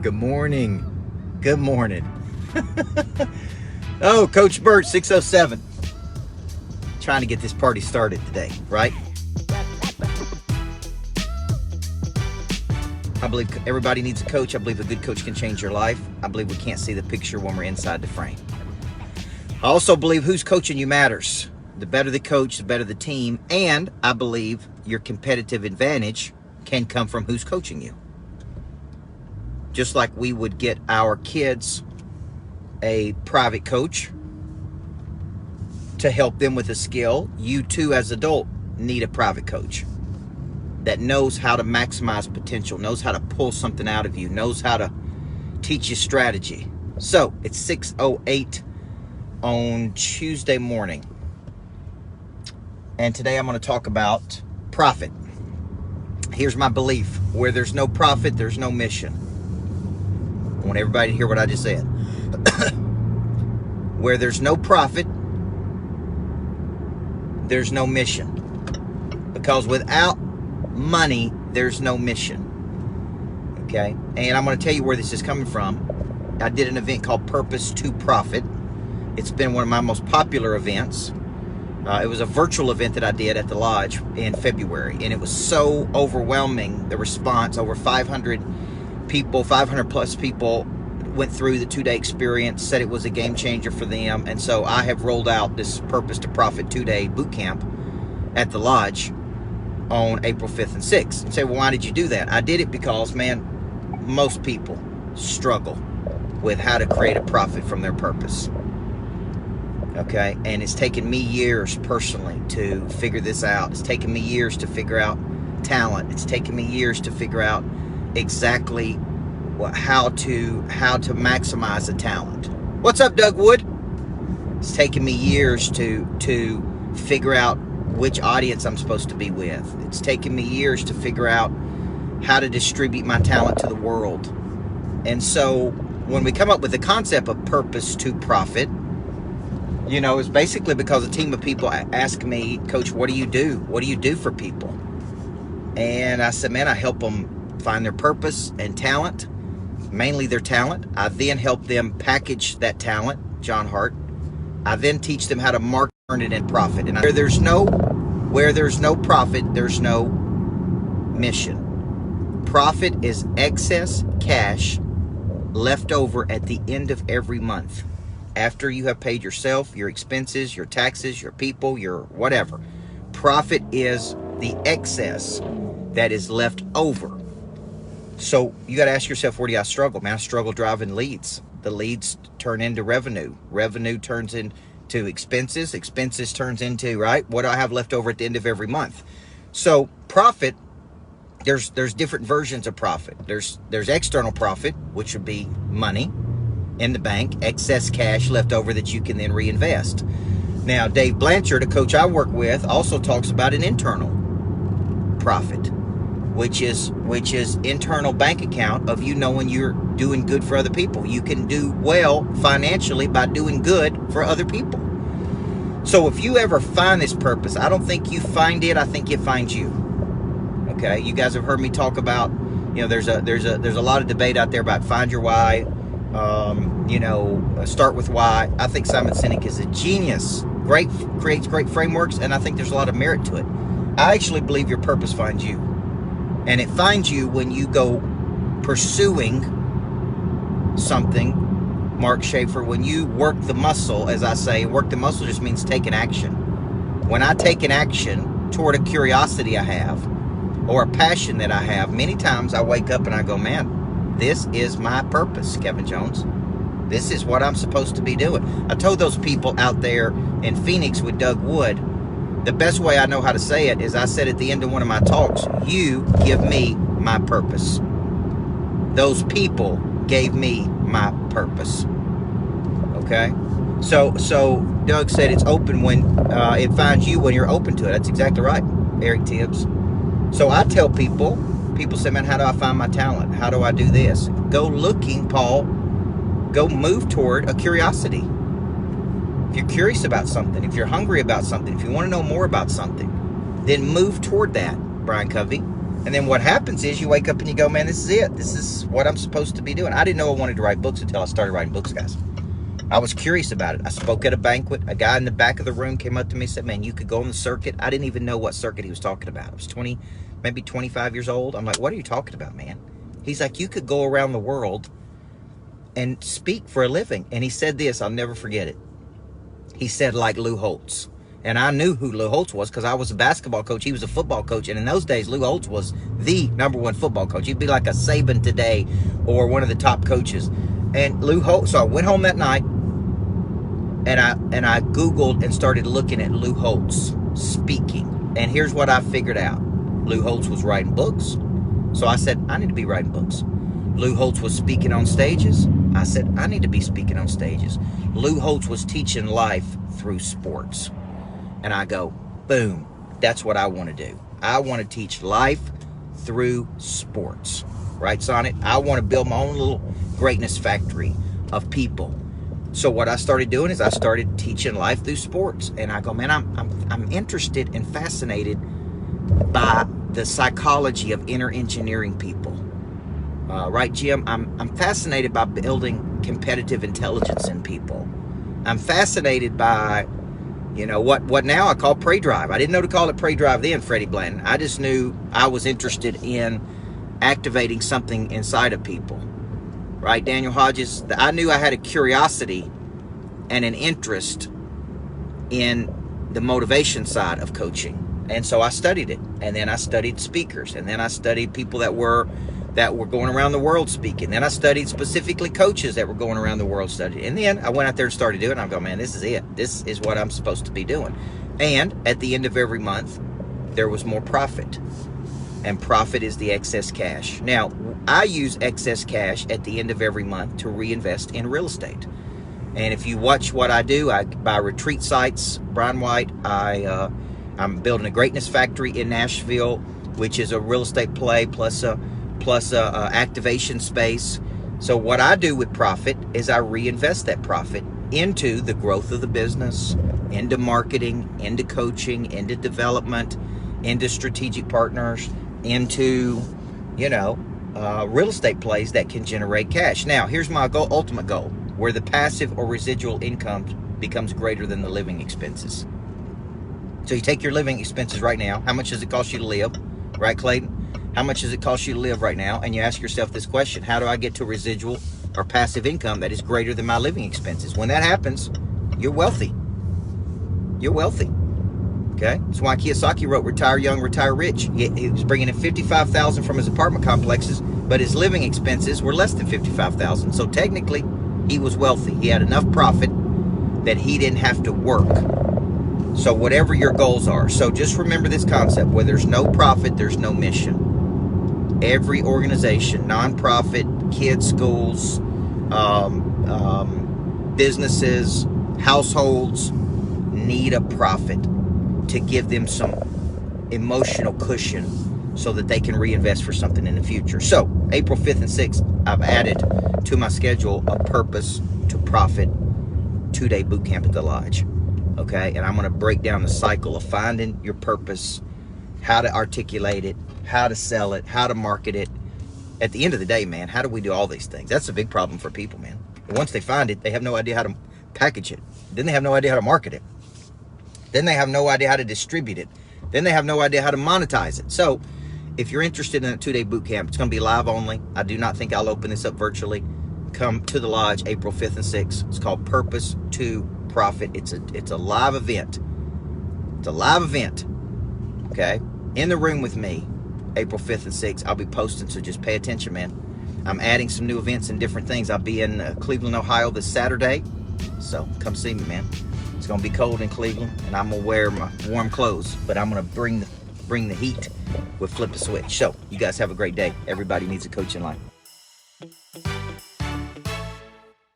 Good morning. Good morning. Oh, Coach Burt, 607. Trying to get this party started today, right? I believe everybody needs a coach. I believe a good coach can change your life. I believe we can't see the picture when we're inside the frame. I also believe who's coaching you matters. The better the coach, the better the team. And I believe your competitive advantage can come from who's coaching you. Just like we would get our kids a private coach to help them with a skill, you too as an adult need a private coach that knows how to maximize potential, knows how to pull something out of you, knows how to teach you strategy. So it's 6:08 on Tuesday morning. And today I'm going to talk about profit. Here's my belief. Where there's no profit, there's no mission. I want everybody to hear what I just said. Where there's no profit, there's no mission. Because without money, there's no mission. Okay? And I'm going to tell you where this is coming from. I did an event called Purpose to Profit. It's been one of my most popular events. It was a virtual event that I did at the Lodge in February. And it was so overwhelming, the response. Over 500 people, 500 plus people went through the 2-day experience, said it was a game changer for them. And so I have rolled out this Purpose to Profit 2-day boot camp at the Lodge on April 5th and 6th. You say, well, why did you do that? I did it because, man, most people struggle with how to create a profit from their purpose. Okay? And it's taken me years personally to figure this out. It's taken me years to figure out talent. It's taken me years to figure out exactly how to maximize a talent. What's up, Doug Wood? It's taken me years to figure out which audience I'm supposed to be with. It's taken me years to figure out how to distribute my talent to the world. And so when we come up with the concept of Purpose to Profit, you know, it's basically because a team of people ask me, Coach, what do you do? What do you do for people? And I said, man, I help them find their purpose and talent, mainly their talent. I then help them package that talent, John Hart. I then teach them how to market it and profit. And where there's no profit, there's no mission. Profit is excess cash left over at the end of every month. After you have paid yourself, your expenses, your taxes, your people, your whatever. Profit is the excess that is left over. So you got to ask yourself, where do I struggle? Man, I struggle driving leads. The leads turn into revenue. Revenue turns into expenses. Expenses turns into, right? What do I have left over at the end of every month? So profit, there's different versions of profit. There's external profit, which would be money in the bank, excess cash left over that you can then reinvest. Now, Dave Blanchard, a coach I work with, also talks about an internal profit, which is internal bank account of you knowing you're doing good for other people. You can do well financially by doing good for other people. So if you ever find this purpose, I don't think you find it, I think it finds you. Okay, you guys have heard me talk about, you know, there's a lot of debate out there about find your why, start with why. I think Simon Sinek is a genius, creates great frameworks, and I think there's a lot of merit to it. I actually believe your purpose finds you. And it finds you when you go pursuing something, Mark Schaefer, when you work the muscle, as I say. Work the muscle just means take an action. When I take an action toward a curiosity I have or a passion that I have, many times I wake up and I go, man, this is my purpose, Kevin Jones. This is what I'm supposed to be doing. I told those people out there in Phoenix with Doug Wood, the best way I know how to say it is I said at the end of one of my talks, you give me my purpose. Those people gave me my purpose. Okay? So Doug said it's open when it finds you when you're open to it. That's exactly right, Eric Tibbs. So I tell people say, man, how do I find my talent? How do I do this? Go looking, Paul. Go move toward a curiosity. If you're curious about something, if you're hungry about something, if you want to know more about something, then move toward that, Brian Covey. And then what happens is you wake up and you go, man, this is it. This is what I'm supposed to be doing. I didn't know I wanted to write books until I started writing books, guys. I was curious about it. I spoke at a banquet. A guy in the back of the room came up to me and said, man, you could go on the circuit. I didn't even know what circuit he was talking about. I was 20, maybe 25 years old. I'm like, what are you talking about, man? He's like, you could go around the world and speak for a living. And he said this, I'll never forget it. He said, like Lou Holtz. And I knew who Lou Holtz was because I was a basketball coach. He was a football coach. And in those days, Lou Holtz was the #1 football coach. He'd be like a Saban today or one of the top coaches. And Lou Holtz, so I went home that night and I Googled and started looking at Lou Holtz speaking. And here's what I figured out. Lou Holtz was writing books. So I said, I need to be writing books. Lou Holtz was speaking on stages. I said, I need to be speaking on stages. Lou Holtz was teaching life through sports. And I go, boom, that's what I want to do. I want to teach life through sports. Right, Sonnet? I want to build my own little greatness factory of people. So what I started doing is I started teaching life through sports. And I go, man, I'm interested and fascinated by the psychology of inner engineering people. Right, Jim? I'm fascinated by building competitive intelligence in people. I'm fascinated by, you know, what now I call prey drive. I didn't know to call it prey drive then, Freddie Blanton. I just knew I was interested in activating something inside of people. Right, Daniel Hodges? I knew I had a curiosity and an interest in the motivation side of coaching. And so I studied it. And then I studied speakers. And then I studied people that were going around the world speaking. Then I studied specifically coaches that were going around the world studying. And then I went out there and started doing it. And I go, man, this is it. This is what I'm supposed to be doing. And at the end of every month, there was more profit. And profit is the excess cash. Now, I use excess cash at the end of every month to reinvest in real estate. And if you watch what I do, I buy retreat sites. Brian White, I'm building a greatness factory in Nashville, which is a real estate play plus a activation space. So what I do with profit is I reinvest that profit into the growth of the business, into marketing, into coaching, into development, into strategic partners, into, real estate plays that can generate cash. Now, here's my ultimate goal, where the passive or residual income becomes greater than the living expenses. So you take your living expenses right now. How much does it cost you to live? Right, Clayton? How much does it cost you to live right now? And you ask yourself this question: how do I get to residual or passive income that is greater than my living expenses? When that happens, you're wealthy. You're wealthy. Okay? That's why Kiyosaki wrote Retire Young, Retire Rich. He was bringing in $55,000 from his apartment complexes, but his living expenses were less than $55,000. So technically, he was wealthy. He had enough profit that he didn't have to work. So whatever your goals are. So just remember this concept: where there's no profit, there's no mission. Every organization, nonprofit, kids' schools, businesses, households need a profit to give them some emotional cushion so that they can reinvest for something in the future. So April 5th and 6th, I've added to my schedule a Purpose to Profit 2-day boot camp at the Lodge. Okay, and I'm going to break down the cycle of finding your purpose, how to articulate it, how to sell it, how to market it. At the end of the day, man, how do we do all these things? That's a big problem for people, man. And once they find it, they have no idea how to package it. Then they have no idea how to market it. Then they have no idea how to distribute it. Then they have no idea how to monetize it. So if you're interested in a 2-day boot camp, it's going to be live only. I do not think I'll open this up virtually. Come to the Lodge April 5th and 6th. It's called Purpose to Profit. It's a live event. It's a live event. Okay? In the room with me, April 5th and 6th. I'll be posting, so just pay attention, man. I'm adding some new events and different things. I'll be in Cleveland, Ohio this Saturday. So come see me, man. It's going to be cold in Cleveland, and I'm going to wear my warm clothes, but I'm going to bring the heat with Flip the Switch. So you guys have a great day. Everybody needs a coach in life.